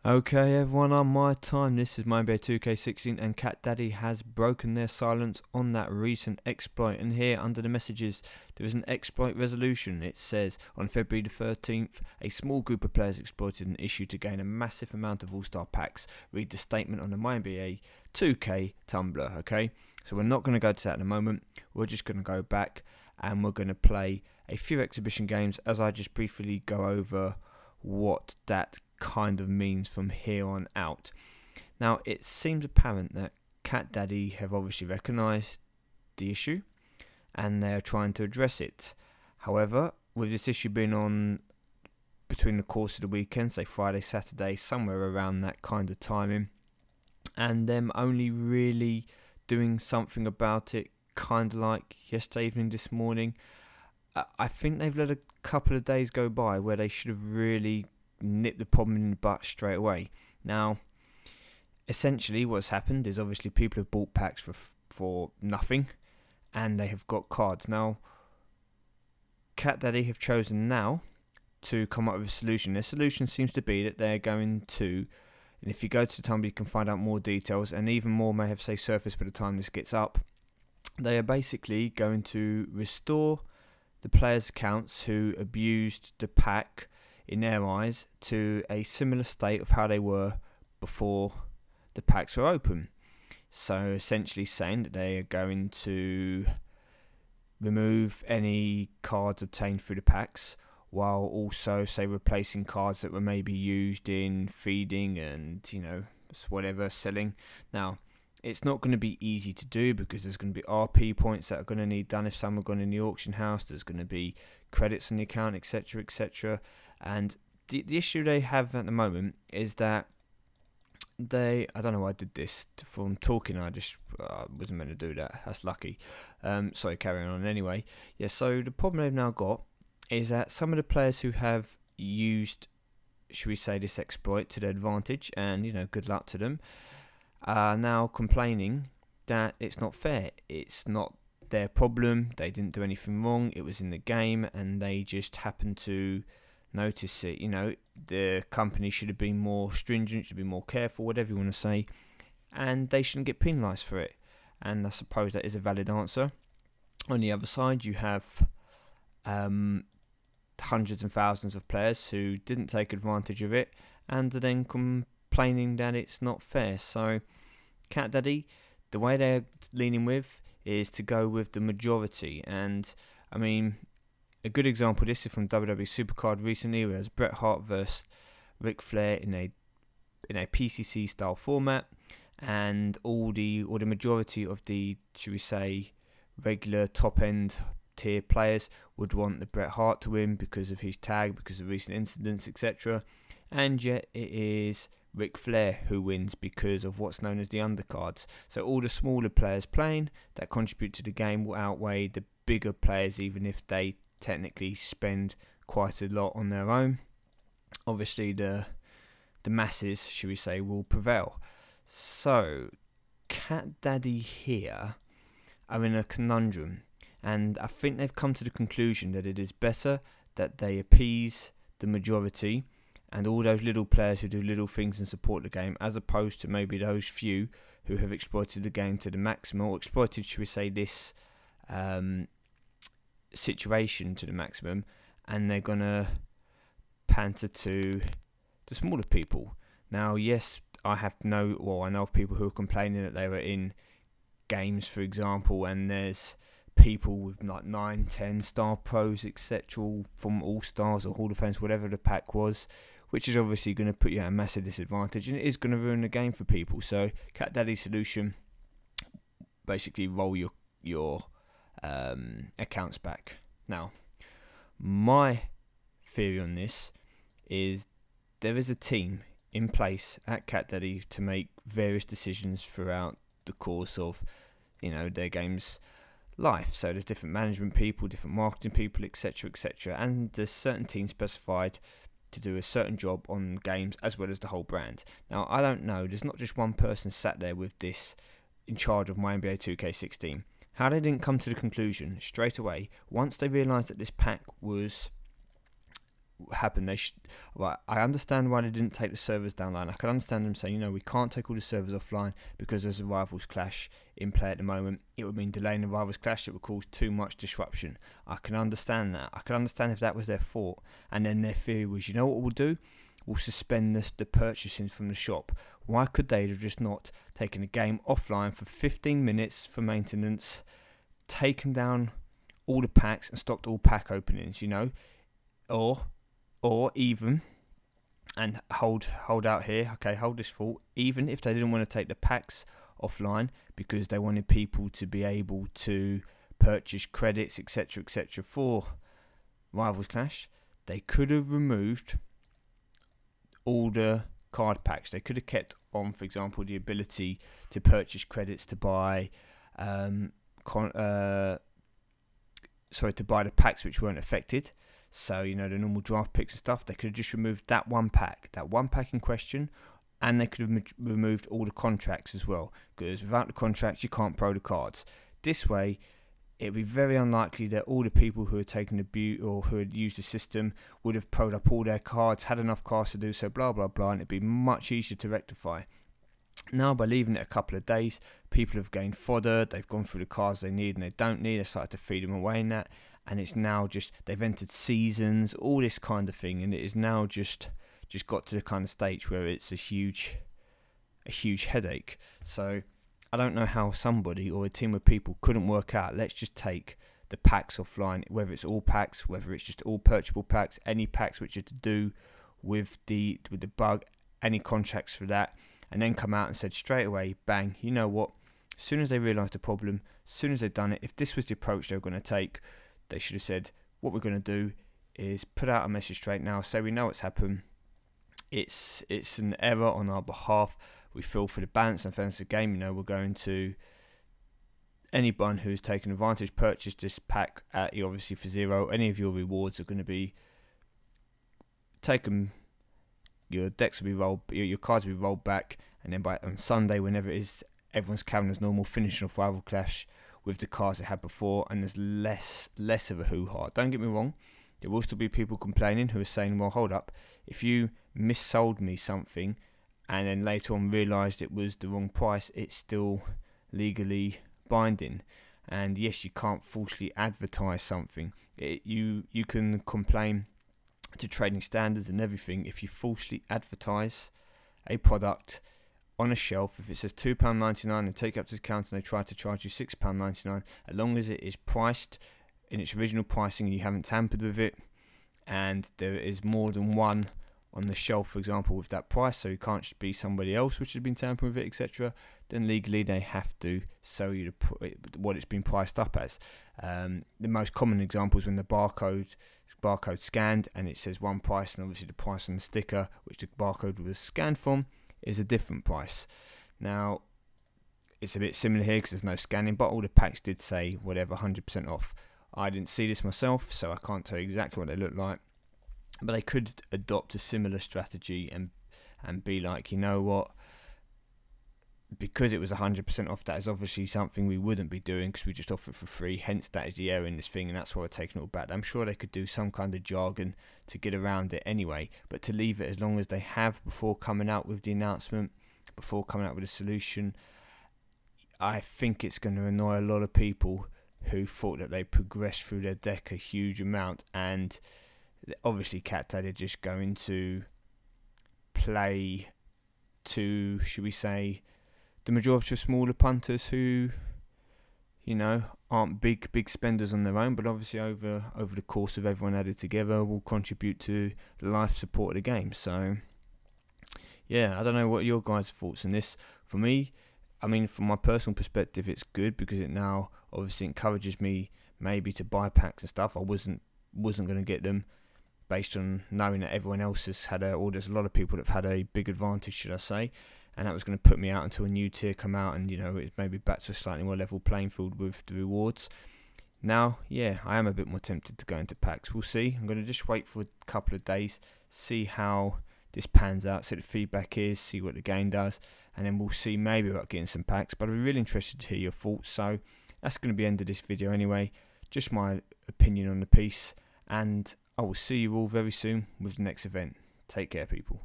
Okay, everyone, on MyTyme. This is MyNBA2k16, and Cat Daddy has broken their silence on that recent exploit. And here, under the messages, there is an exploit resolution. It says, on February the 13th, a small group of players exploited an issue to gain a massive amount of all-star packs. Read the statement on the MyNBA2k Tumblr, okay? So we're not going to go to that in a moment. We're just going to go back, and we're going to play a few exhibition games as I just briefly go over what that kind of means from here on out. Now, it seems apparent that Cat Daddy have obviously recognised the issue and they're trying to address it. However, with this issue being on between the course of the weekend, say Friday, Saturday, somewhere around that kind of timing, and them only really doing something about it kind of like yesterday evening, this morning, I think they've let a couple of days go by where they should have really nipped the problem in the butt straight away. Now, essentially what's happened is obviously people have bought packs for nothing and they have got cards. Now, Cat Daddy have chosen now to come up with a solution. Their solution seems to be that they're going to, and if you go to the Tumblr you can find out more details, and even more may have surfaced by the time this gets up. They are basically going to restore the players' accounts who abused the pack, in their eyes, to a similar state of how they were before the packs were open. So essentially saying that they are going to remove any cards obtained through the packs, while also, say, replacing cards that were maybe used in feeding and, whatever, selling. Now, it's not going to be easy to do because there's going to be RP points that are going to need done if some are gone in the auction house. There's going to be credits on the account, etc., etc. And the issue they have at the moment is that I don't know why I did this from talking. I just wasn't meant to do that. That's lucky. Sorry, carrying on anyway. Yeah, so the problem they've now got is that some of the players who have used, should we say, this exploit to their advantage, and good luck to them, are now complaining that it's not fair. It's not their problem. They didn't do anything wrong. It was in the game and they just happened to notice it. The company should have been more stringent, should be more careful, whatever you want to say, and they shouldn't get penalised for it. And I suppose that is a valid answer. On the other side, you have hundreds and thousands of players who didn't take advantage of it and are then complaining that it's not fair. So Cat Daddy, the way they're leaning with is to go with the majority. And I mean, a good example of this is from WWE Supercard recently, where there's Bret Hart versus Ric Flair in a PCC style format, and all the majority of the, should we say, regular top end tier players would want the Bret Hart to win because of his tag, because of recent incidents, etc. And yet it is Ric Flair who wins because of what's known as the undercards. So all the smaller players playing that contribute to the game will outweigh the bigger players, even if they technically spend quite a lot on their own. Obviously the masses, should we say, will prevail. So Cat Daddy here are in a conundrum, and I think they've come to the conclusion that it is better that they appease the majority and all those little players who do little things and support the game, as opposed to maybe those few who have exploited the game to the maximum, or exploited, should we say, this situation to the maximum, and they're going to pander to the smaller people. Now, yes, I know of people who are complaining that they were in games, for example, and there's people with like 9, 10 star pros, etc., from All Stars or Hall of Fame, whatever the pack was, which is obviously going to put you at a massive disadvantage, and it is going to ruin the game for people. So Cat Daddy's solution, basically roll your accounts back. Now, my theory on this is there is a team in place at Cat Daddy to make various decisions throughout the course of their game's life. So there's different management people, different marketing people, etc., etc., and there's certain teams specified to do a certain job on games as well as the whole brand. Now, I don't know, there's not just one person sat there with this in charge of MyNBA2k16. How they didn't come to the conclusion straight away, once they realised that this pack was happened. Right, I understand why they didn't take the servers down line. I can understand them saying, we can't take all the servers offline because there's a rivals clash in play at the moment. It would mean delaying the rivals clash. It would cause too much disruption. I can understand that. I can understand if that was their thought. And then their theory was, what we'll do? We'll suspend the purchasing from the shop. Why could they have just not taken the game offline for 15 minutes for maintenance, taken down all the packs and stopped all pack openings, or even, and hold out here, okay, hold this thought, even if they didn't want to take the packs offline because they wanted people to be able to purchase credits, etc., for Rivals Clash, they could have removed all the card packs. They could have kept on, for example, the ability to purchase credits to buy to buy the packs which weren't affected. So, the normal draft picks and stuff, they could have just removed that one pack in question, and they could have removed all the contracts as well, because without the contracts, you can't pro the cards. This way, it'd be very unlikely that all the people who had taken the boot or who had used the system would have pro'd up all their cards, had enough cards to do so, blah, blah, blah, and it'd be much easier to rectify. Now, by leaving it a couple of days, people have gained fodder, they've gone through the cards they need and they don't need, they started to feed them away in that, and it's now just, they've entered seasons, all this kind of thing, and it is now just got to the kind of stage where it's a huge headache. So, I don't know how somebody or a team of people couldn't work out, let's just take the packs offline, whether it's all packs, whether it's just all purchasable packs, any packs which are to do with the bug, any contracts for that, and then come out and said straight away, bang, you know what, as soon as they realised the problem, as soon as they've done it, if this was the approach they were going to take, they should have said, what we're going to do is put out a message straight now, say we know what's happened, it's an error on our behalf, we feel for the balance and fairness of the game, we're going to, anyone who's taken advantage, purchase this pack at you obviously for zero, any of your rewards are going to be taken, your decks will be rolled, your cards will be rolled back, and then on Sunday, whenever it is, everyone's carrying as normal, finishing off Rival Clash with the cards they had before, and there's less of a hoo-ha. Don't get me wrong, there will still be people complaining who are saying, well, hold up, if you missold me something and then later on realised it was the wrong price, it's still legally binding. And yes, you can't falsely advertise something. You can complain to trading standards and everything if you falsely advertise a product on a shelf. If it says £2.99 and take up to the counter and they try to charge you £6.99, as long as it is priced in its original pricing and you haven't tampered with it, and there is more than one on the shelf, for example, with that price, so it can't be somebody else which has been tampering with it, etc., then legally they have to sell you what it's been priced up as. The most common example is when the barcode scanned and it says one price, and obviously the price on the sticker which the barcode was scanned from is a different price. Now, it's a bit similar here because there's no scanning, but all the packs did say whatever 100% off. I didn't see this myself, so I can't tell you exactly what they look like, but they could adopt a similar strategy and be like, you know what, because it was 100% off, that is obviously something we wouldn't be doing because we just offer it for free, hence that is the error in this thing, and that's why we're taking it all back. I'm sure they could do some kind of jargon to get around it anyway, but to leave it as long as they have before coming out with the announcement, before coming out with a solution, I think it's going to annoy a lot of people who thought that they progressed through their deck a huge amount, and obviously Cat Daddy are just going to play to, should we say, the majority of smaller punters who, aren't big spenders on their own, but obviously over the course of everyone added together will contribute to the life support of the game. So, yeah, I don't know what your guys' thoughts on this. For me, from my personal perspective, it's good because it now obviously encourages me maybe to buy packs and stuff. I wasn't going to get them based on knowing that everyone else has had or there's a lot of people that have had a big advantage, should I say, and that was going to put me out until a new tier come out and, it's maybe back to a slightly more level playing field with the rewards. Now, yeah, I am a bit more tempted to go into packs. We'll see. I'm going to just wait for a couple of days, see how this pans out, see what the feedback is, see what the game does, and then we'll see maybe about getting some packs. But I'm really interested to hear your thoughts. So that's going to be the end of this video anyway. Just my opinion on the piece, and I will see you all very soon with the next event. Take care, people.